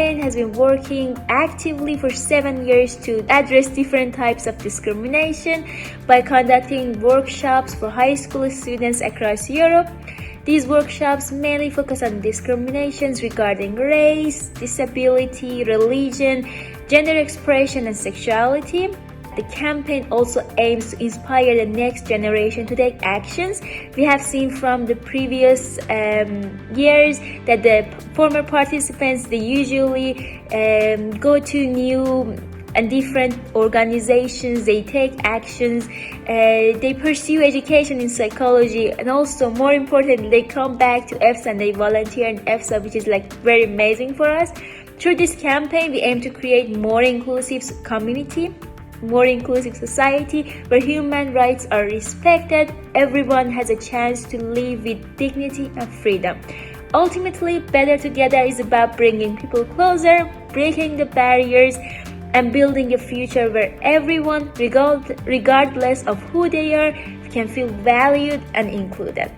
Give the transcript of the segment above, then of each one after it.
campaign has been working actively for 7 years to address different types of discrimination by conducting workshops for high school students across Europe. These workshops mainly focus on discriminations regarding race, disability, religion, gender expression, and sexuality. The campaign also aims to inspire the next generation to take actions. We have seen from the previous years that the former participants, they usually go to new and different organizations, they take actions, they pursue education in psychology, and also more importantly, they come back to EFSA and they volunteer in EFSA, which is very amazing for us. Through this campaign, we aim to create more inclusive community, more inclusive society where human rights are respected, everyone has a chance to live with dignity and freedom. Ultimately, Better Together is about bringing people closer, breaking the barriers, and building a future where everyone, regardless of who they are, can feel valued and included.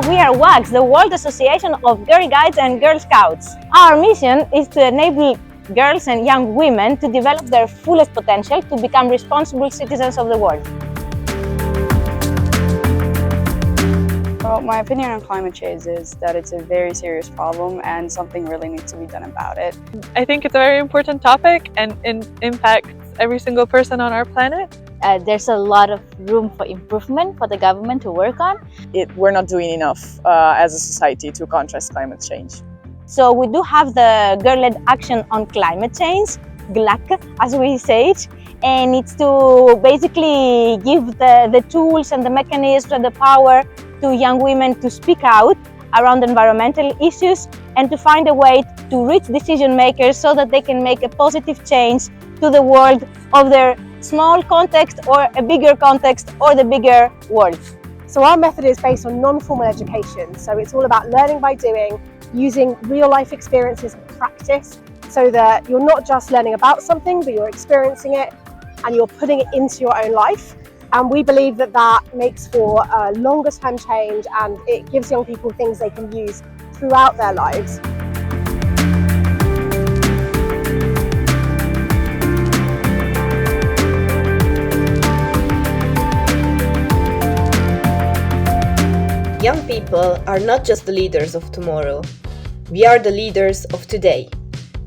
We are WAGS, the World Association of Girl Guides and Girl Scouts. Our mission is to enable girls and young women to develop their fullest potential to become responsible citizens of the world. Well, my opinion on climate change is that it's a very serious problem and something really needs to be done about it. I think it's a very important topic and it impacts every single person on our planet. There's a lot of room for improvement for the government to work on. We're not doing enough as a society to contrast climate change. So we do have the Girl-led Action on Climate Change, GLAC as we say it, and it's to basically give the tools and the mechanisms and the power to young women to speak out around environmental issues and to find a way to reach decision makers so that they can make a positive change to the world of their small context or a bigger context or the bigger world. So our method is based on non-formal education. So it's all about learning by doing, using real life experiences and practice so that you're not just learning about something, but you're experiencing it and you're putting it into your own life. And we believe that that makes for a longer term change and it gives young people things they can use throughout their lives. Young people are not just the leaders of tomorrow. We are the leaders of today.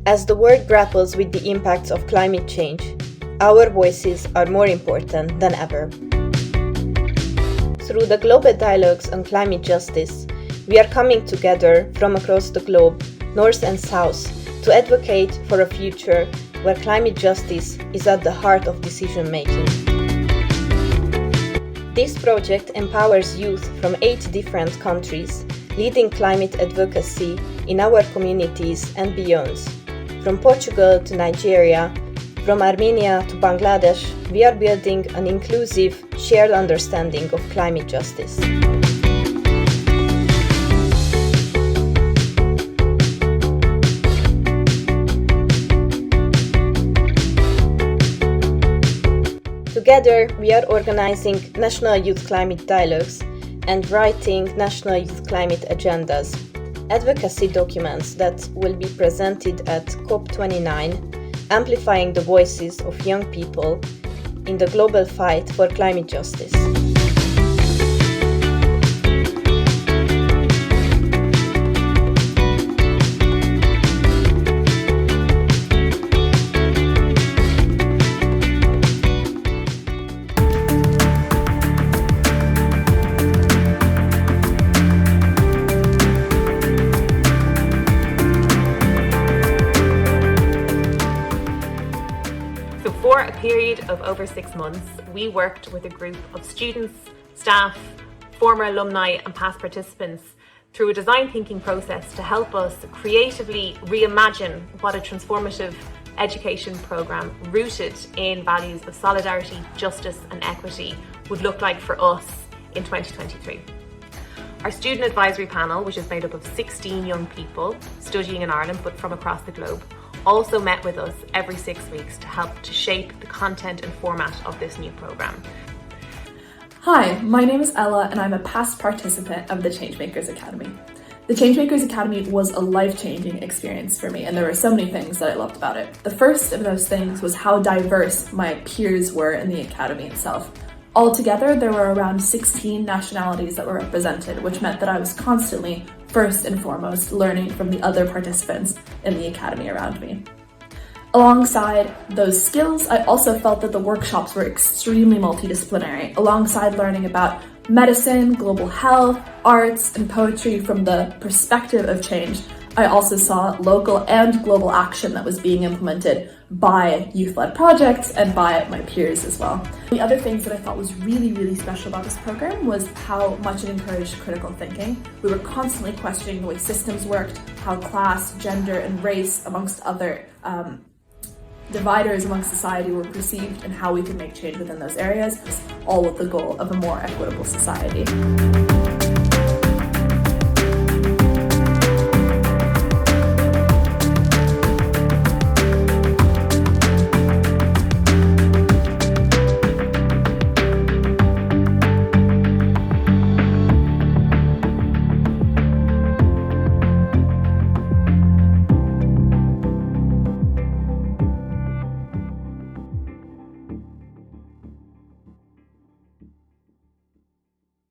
As the world grapples with the impacts of climate change, our voices are more important than ever. Through the global dialogues on climate justice, we are coming together from across the globe, north and south, to advocate for a future where climate justice is at the heart of decision making. This project empowers youth from 8 different countries, leading climate advocacy in our communities and beyond. From Portugal to Nigeria, from Armenia to Bangladesh, we are building an inclusive, shared understanding of climate justice. Together, we are organizing national youth climate dialogues and writing national youth climate agendas, advocacy documents that will be presented at COP29, amplifying the voices of young people, in the global fight for climate justice. So for a period of over 6 months, we worked with a group of students, staff, former alumni and past participants through a design thinking process to help us creatively reimagine what a transformative education programme rooted in values of solidarity, justice and equity would look like for us in 2023. Our student advisory panel, which is made up of 16 young people studying in Ireland but from across the globe, also met with us every 6 weeks to help to shape the content and format of this new programme. Hi, my name is Ella and I'm a past participant of the Changemakers Academy. The Changemakers Academy was a life-changing experience for me and there were so many things that I loved about it. The first of those things was how diverse my peers were in the academy itself. Altogether, there were around 16 nationalities that were represented, which meant that I was constantly, first and foremost, learning from the other participants in the academy around me. Alongside those skills, I also felt that the workshops were extremely multidisciplinary. Alongside learning about medicine, global health, arts, and poetry from the perspective of change, I also saw local and global action that was being implemented by youth-led projects and by my peers as well. The other things that I thought was really special about this program was how much it encouraged critical thinking. We were constantly questioning the way systems worked, how class, gender, and race, amongst other dividers amongst society, were perceived and how we could make change within those areas, all with the goal of a more equitable society.